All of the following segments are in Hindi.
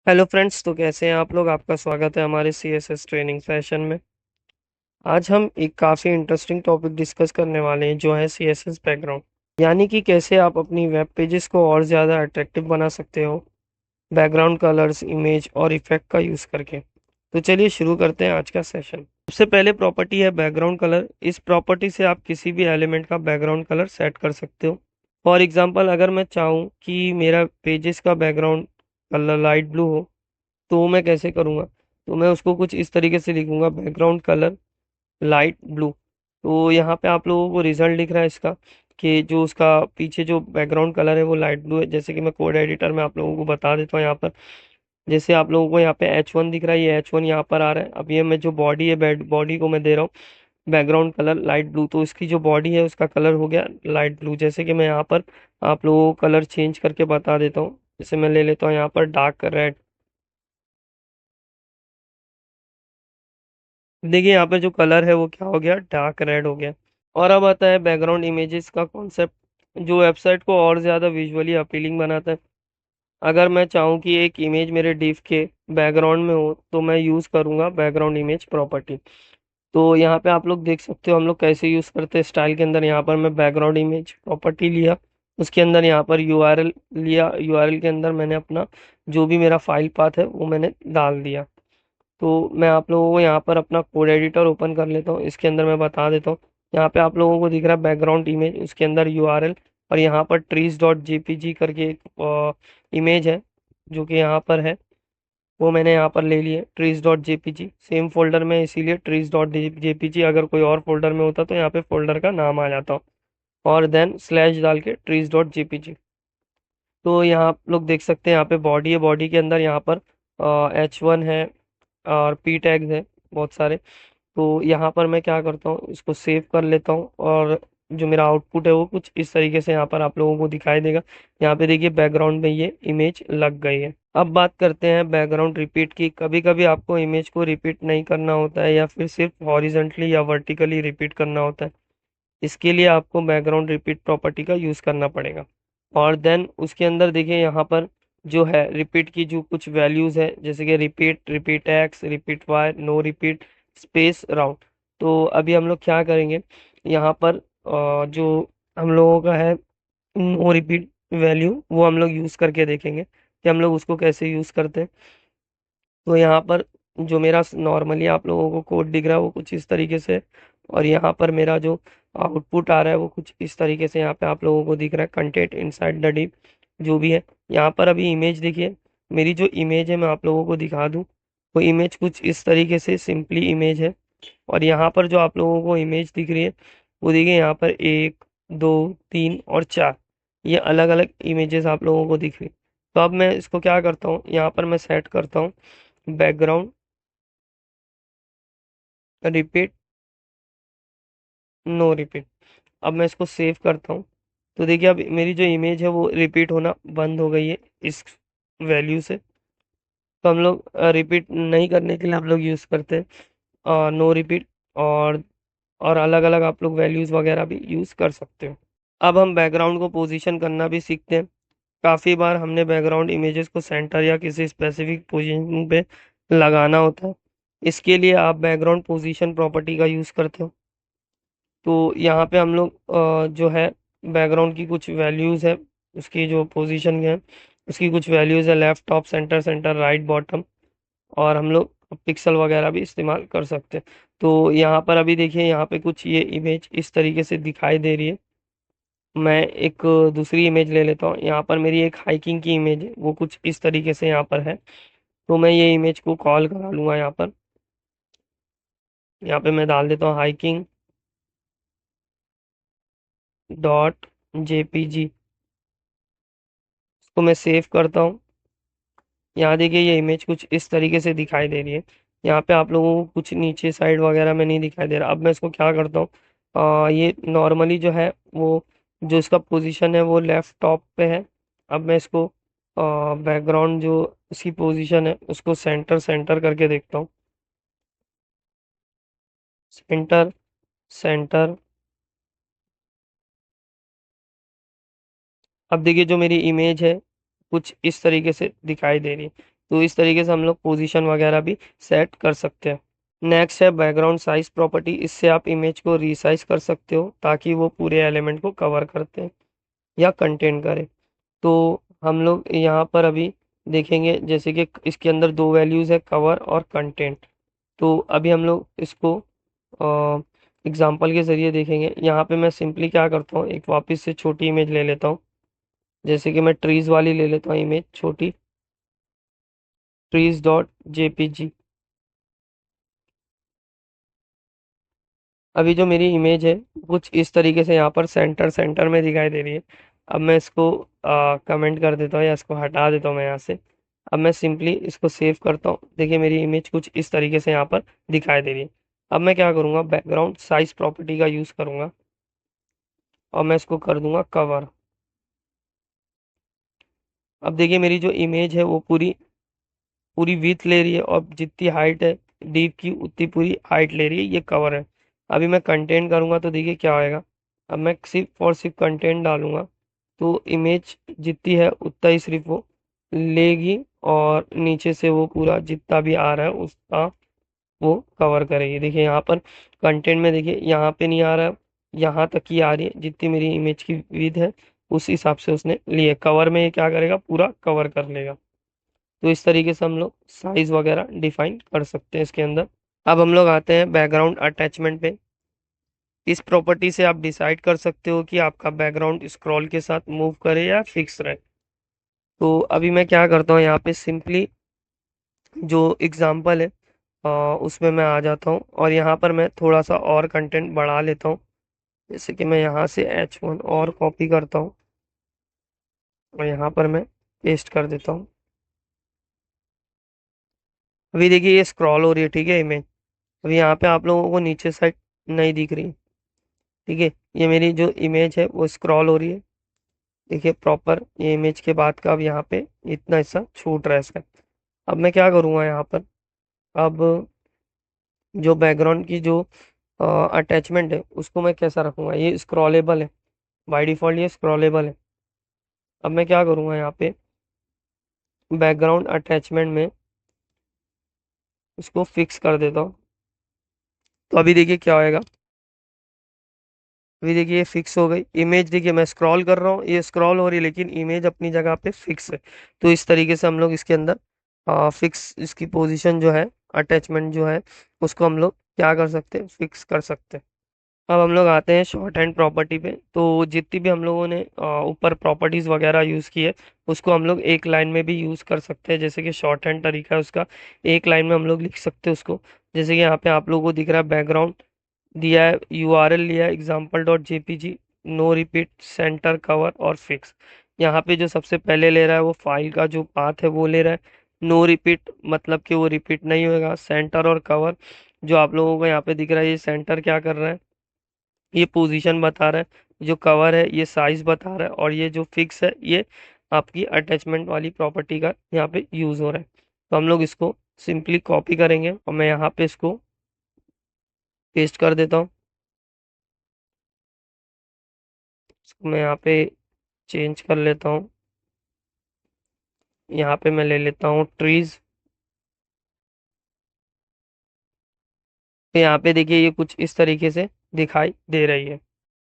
हेलो फ्रेंड्स, तो कैसे हैं आप लोग। आपका स्वागत है हमारे सीएसएस ट्रेनिंग सेशन में। आज हम एक काफ़ी इंटरेस्टिंग टॉपिक डिस्कस करने वाले हैं जो है सीएसएस बैकग्राउंड, यानी कि कैसे आप अपनी वेब पेजेस को और ज़्यादा अट्रैक्टिव बना सकते हो बैकग्राउंड कलर्स, इमेज और इफेक्ट का यूज़ करके। तो चलिए शुरू करते हैं आज का सेशन। सबसे पहले प्रॉपर्टी है बैकग्राउंड कलर। इस प्रॉपर्टी से आप किसी भी एलिमेंट का बैकग्राउंड कलर सेट कर सकते हो। फॉर एग्जांपल, अगर मैं चाहूँ कि मेरा पेजेस का बैकग्राउंड कलर लाइट ब्लू हो, तो मैं कैसे करूँगा। तो मैं उसको कुछ इस तरीके से लिखूंगा, बैकग्राउंड कलर लाइट ब्लू। तो यहाँ पे आप लोगों को रिजल्ट दिख रहा है इसका, कि जो उसका पीछे जो बैकग्राउंड कलर है वो लाइट ब्लू है। जैसे कि मैं कोड एडिटर में आप लोगों को बता देता हूँ यहाँ पर। जैसे आप लोगों को यहाँ पे H1 दिख रहा है, ये H1 यहाँ पर आ रहा है। अब ये मैं जो बॉडी है, बॉडी को मैं दे रहा हूँ बैकग्राउंड कलर लाइट ब्लू, तो इसकी जो बॉडी है उसका कलर हो गया लाइट ब्लू। जैसे कि मैं यहाँ पर आप लोगों को कलर चेंज करके बता देता हूँ। जैसे मैं ले लेता हूँ यहाँ पर डार्क रेड। देखिए यहाँ पे जो कलर है वो क्या हो गया, डार्क रेड हो गया। और अब आता है बैकग्राउंड इमेजेस का कॉन्सेप्ट, जो वेबसाइट को और ज़्यादा विजुअली अपीलिंग बनाता है। अगर मैं चाहूँ कि एक इमेज मेरे डिव के बैकग्राउंड में हो, तो मैं यूज़ करूँगा बैकग्राउंड इमेज प्रॉपर्टी। तो यहाँ पे आप लोग देख सकते हो हम लोग कैसे यूज़ करते हैं स्टाइल के अंदर। यहाँ पर मैं बैकग्राउंड इमेज प्रॉपर्टी लिया, उसके अंदर यहाँ पर यूआरएल लिया, यूआरएल के अंदर मैंने अपना जो भी मेरा फाइल पाथ है वो मैंने डाल दिया। तो मैं आप लोगों को यहाँ पर अपना कोड एडिटर ओपन कर लेता हूँ, इसके अंदर मैं बता देता हूँ। यहाँ पे आप लोगों को दिख रहा है बैकग्राउंड इमेज, उसके अंदर यूआरएल, और यहाँ पर ट्रीज डॉट जेपीजी करके एक इमेज है जो कि यहाँ पर है, वो मैंने यहाँ पर ले लिए trees dot JPG. Same folder में, इसीलिए ट्रीज डॉट जेपीजी, अगर कोई और फोल्डर में होता तो यहाँ पे फोल्डर का नाम आ जाता। और देन स्लैश डाल के ट्रीज डॉट जेपीजी। तो यहाँ आप लोग देख सकते हैं यहाँ पे बॉडी है, बॉडी के अंदर यहाँ पर H1 है और पी टैग्स है बहुत सारे। तो यहाँ पर मैं क्या करता हूँ, इसको सेव कर लेता हूँ, और जो मेरा आउटपुट है वो कुछ इस तरीके से यहाँ पर आप लोगों को दिखाई देगा। यहाँ पे देखिए बैकग्राउंड में ये इमेज लग गई है। अब बात करते हैं बैकग्राउंड रिपीट की। कभी कभी आपको इमेज को रिपीट नहीं करना होता है, या फिर सिर्फ हॉरिजेंटली या वर्टिकली रिपीट करना होता है। इसके लिए आपको बैकग्राउंड रिपीट प्रॉपर्टी का यूज़ करना पड़ेगा। और देन उसके अंदर देखिए यहाँ पर जो है रिपीट की जो कुछ वैल्यूज है, जैसे कि repeat, repeat x, repeat y, no repeat, space, round. तो अभी हम लोग क्या करेंगे, यहाँ पर जो हम लोगों का है नो रिपीट वैल्यू, वो हम लोग यूज़ करके देखेंगे कि हम लोग उसको कैसे यूज़ करते हैं। तो यहाँ पर जो मेरा नॉर्मली आप लोगों को कोड दिख रहा है वो कुछ इस तरीके से है। और यहाँ पर मेरा जो आउटपुट आ रहा है वो कुछ इस तरीके से यहाँ पे आप लोगों को दिख रहा है, कंटेंट इनसाइड द डिव जो भी है। यहाँ पर अभी इमेज देखिए, मेरी जो इमेज है मैं आप लोगों को दिखा दूँ। वो इमेज कुछ इस तरीके से सिंपली इमेज है। और यहाँ पर जो आप लोगों को इमेज दिख रही है वो देखिए, यहाँ पर एक, दो, तीन और चार, ये अलग अलग इमेजेस आप लोगों को दिख रही। तो अब मैं इसको क्या करता हूँ, यहाँ पर मैं सेट करता हूँ बैकग्राउंड रिपीट, नो रिपीट। अब मैं इसको सेव करता हूँ। तो देखिए अब मेरी जो इमेज है वो रिपीट होना बंद हो गई है इस वैल्यू से। तो हम लोग रिपीट नहीं करने के लिए हम लोग यूज़ करते हैं नो रिपीट। और अलग अलग आप लोग वैल्यूज़ वगैरह भी यूज़ कर सकते हो। अब हम बैकग्राउंड को पोजीशन करना भी सीखते हैं। काफ़ी बार हमने बैकग्राउंड इमेजेस को सेंटर या किसी स्पेसिफिक पोजीशन पे लगाना होता है। इसके लिए आप बैकग्राउंड पोजीशन प्रॉपर्टी का यूज़ करते हो। तो यहाँ पे हम लोग जो है बैकग्राउंड की कुछ वैल्यूज़ है, उसकी जो पोजीशन है उसकी कुछ वैल्यूज़ है, left, top, centre, centre, right, bottom. और हम लोग पिक्सल वगैरह भी इस्तेमाल कर सकते हैं। तो यहाँ पर अभी देखिए, यहाँ पे कुछ ये इमेज इस तरीके से दिखाई दे रही है। मैं एक दूसरी इमेज ले लेता हूँ। यहाँ पर मेरी एक हाइकिंग की इमेज है, वो कुछ इस तरीके से यहाँ पर है। तो मैं ये इमेज को कॉल करा लूँगा यहाँ पर। यहाँ पे मैं डाल देता हूँ हाइकिंग डॉट जेपीजी। इसको मैं सेव करता हूँ। यहाँ देखिए ये इमेज कुछ इस तरीके से दिखाई दे रही है। यहाँ पे आप लोगों को कुछ नीचे साइड वगैरह में नहीं दिखाई दे रहा। अब मैं इसको क्या करता हूँ, ये नॉर्मली जो है वो जो इसका पोजीशन है वो लेफ्ट टॉप पे है। अब मैं इसको बैकग्राउंड जो इसकी पोजीशन है उसको सेंटर सेंटर करके देखता हूँ। Centre, centre. अब देखिए जो मेरी इमेज है कुछ इस तरीके से दिखाई दे रही है। तो इस तरीके से हम लोग पोजीशन वगैरह भी सेट कर सकते हैं। नेक्स्ट है बैकग्राउंड साइज प्रॉपर्टी। इससे आप इमेज को रिसाइज कर सकते हो ताकि वो पूरे एलिमेंट को कवर करते हैं या कंटेन करे। तो हम लोग यहाँ पर अभी देखेंगे जैसे कि इसके अंदर दो वैल्यूज है, कवर और कंटेंट। तो अभी हम लोग इसको एग्जाम्पल के जरिए देखेंगे। यहाँ पे मैं सिंपली क्या करता हूँ, एक वापस से छोटी इमेज ले लेता हूँ। जैसे कि मैं ट्रीज वाली ले लेता हूँ इमेज छोटी, ट्रीज डॉट जेपीजी। अभी जो मेरी इमेज है कुछ इस तरीके से यहाँ पर सेंटर सेंटर में दिखाई दे रही है। अब मैं इसको कमेंट कर देता हूँ या इसको हटा देता हूँ मैं यहाँ से। अब मैं सिंपली इसको सेव करता हूँ। देखिए मेरी इमेज कुछ इस तरीके से यहाँ पर दिखाई दे रही है। अब मैं क्या करूँगा, बैकग्राउंड साइज प्रॉपर्टी का यूज़ करूँगा और मैं इसको कर दूंगा कवर। अब देखिए मेरी जो इमेज है वो पूरी पूरी विड्थ ले रही है और जितनी हाइट है डीप की उतनी पूरी हाइट ले रही है, ये कवर है। अभी मैं कंटेंट करूंगा तो देखिए क्या होएगा। अब मैं सिर्फ और सिर्फ कंटेंट डालूंगा तो इमेज जितनी है उतना ही सिर्फ वो लेगी और नीचे से वो पूरा जितना भी आ रहा है उसका वो कवर करेगी। देखिए यहाँ पर कंटेंट में देखिए यहाँ पे नहीं आ रहा है, यहाँ तक ही आ रही है जितनी मेरी इमेज की विड्थ है उस हिसाब से उसने लिए। कवर में ये क्या करेगा, पूरा कवर कर लेगा। तो इस तरीके से हम लोग साइज वगैरह डिफाइन कर सकते हैं इसके अंदर। अब हम लोग आते हैं बैकग्राउंड अटैचमेंट पे। इस प्रॉपर्टी से आप डिसाइड कर सकते हो कि आपका बैकग्राउंड स्क्रॉल के साथ मूव करे या फिक्स रहे। तो अभी मैं क्या करता हूँ, यहाँ पे सिंपली जो एग्जांपल है उसमें मैं आ जाता हूँ और यहाँ पर मैं थोड़ा सा और कंटेंट बढ़ा लेता हूँ। जैसे कि मैं यहाँ से H1 और कॉपी करता हूँ और यहाँ पर मैं पेस्ट कर देता हूँ। अभी देखिए ये स्क्रॉल हो रही है, ठीक है इमेज। अभी यहाँ पे आप लोगों को नीचे साइड नहीं दिख रही, ठीक है। ये मेरी जो इमेज है वो स्क्रॉल हो रही है। देखिए प्रॉपर ये इमेज के बाद का अब यहाँ पे इतना हिस्सा छूट रहा है इसका। अब मैं क्या करूँगा यहाँ पर, अब जो बैकग्राउंड की जो अटैचमेंट है उसको मैं कैसा रखूँगा, ये स्क्रॉलेबल है, बाय डिफॉल्ट ये स्क्रॉलेबल है। अब मैं क्या करूँगा यहाँ पे बैकग्राउंड अटैचमेंट में इसको फिक्स कर देता हूँ। तो अभी देखिए क्या होएगा, अभी देखिए ये फिक्स हो गई इमेज। देखिए मैं स्क्रॉल कर रहा हूँ, ये स्क्रॉल हो रही है लेकिन इमेज अपनी जगह पे फिक्स है। तो इस तरीके से हम लोग इसके अंदर फिक्स इसकी पोजीशन जो है, अटैचमेंट जो है उसको हम लोग क्या कर सकते हैं, फिक्स कर सकते हैं। अब हम लोग आते हैं शॉर्ट हैंड प्रॉपर्टी पे। तो जितनी भी हम लोगों ने ऊपर प्रॉपर्टीज वगैरह यूज़ की है उसको हम लोग एक लाइन में भी यूज़ कर सकते हैं। जैसे कि शॉर्ट हैंड तरीका है उसका, एक लाइन में हम लोग लिख सकते हैं उसको। जैसे कि यहाँ पे आप लोगों को दिख रहा है बैकग्राउंड दिया है, यूआरएल लिया है example dot JPG, no repeat, center, cover और फिक्स। यहाँ पे जो सबसे पहले ले रहा है वो फाइल का जो पाथ है वो ले रहा है। नो रिपीट मतलब कि वो रिपीट नहीं होगा। सेंटर और कवर जो आप लोगों को यहाँ पे दिख रहा है, ये सेंटर क्या कर रहा है, ये पोजीशन बता रहा है। जो कवर है ये साइज बता रहा है और ये जो फिक्स है ये आपकी अटैचमेंट वाली प्रॉपर्टी का यहाँ पे यूज हो रहा है। तो हम लोग इसको सिंपली कॉपी करेंगे और मैं यहाँ पे इसको पेस्ट कर देता हूँ। इसको मैं यहाँ पे चेंज कर लेता हूँ। यहाँ पे मैं ले लेता हूँ ट्रीज। तो यहाँ पे देखिए ये कुछ इस तरीके से दिखाई दे रही है।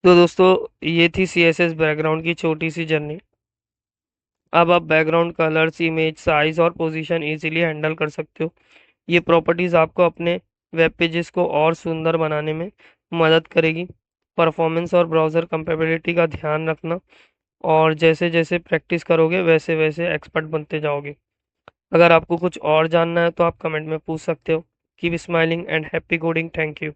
तो दोस्तों ये थी CSS बैकग्राउंड की छोटी सी जर्नी। अब आप बैकग्राउंड कलर्स, इमेज, साइज और पोजीशन इजीली हैंडल कर सकते हो। ये प्रॉपर्टीज आपको अपने वेब पेजेस को और सुंदर बनाने में मदद करेगी। परफॉर्मेंस और ब्राउज़र कंपेबिलिटी का ध्यान रखना, और जैसे जैसे प्रैक्टिस करोगे वैसे वैसे एक्सपर्ट बनते जाओगे। अगर आपको कुछ और जानना है तो आप कमेंट में पूछ सकते हो। Keep smiling and happy coding. Thank you.